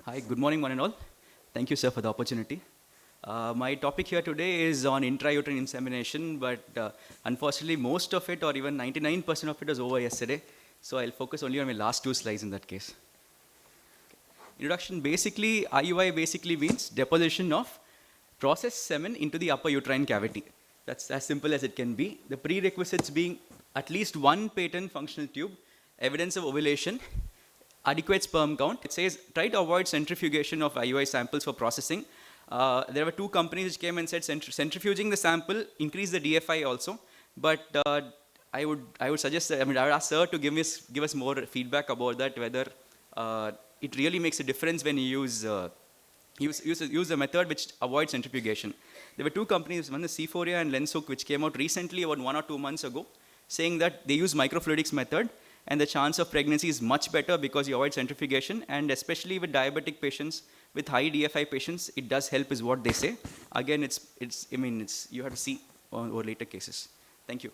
Hi, good morning, one and all. Thank you, sir, for the opportunity. My topic here today is on intrauterine insemination, but unfortunately, most of it, or even 99% of it, was over yesterday. So I'll focus only on my last two slides in that case. Introduction, basically, IUI basically means deposition of processed semen into the upper uterine cavity. That's as simple as it can be. The prerequisites being at least one patent functional tube, evidence of ovulation, adequate sperm count. It says try to avoid centrifugation of IUI samples for processing. There were two companies which came and said centrifuging the sample increase the DFI also, but I would suggest, I would ask sir to give us more feedback about that, whether it really makes a difference when you use a method which avoids centrifugation. There were two companies, one is C4A and Lenshook, which came out recently about 1 or 2 months ago, saying that they use microfluidics method and the chance of pregnancy is much better because you avoid centrifugation, and especially with diabetic patients, with high DFI patients, it does help is what they say. Again, you have to see over later cases. Thank you.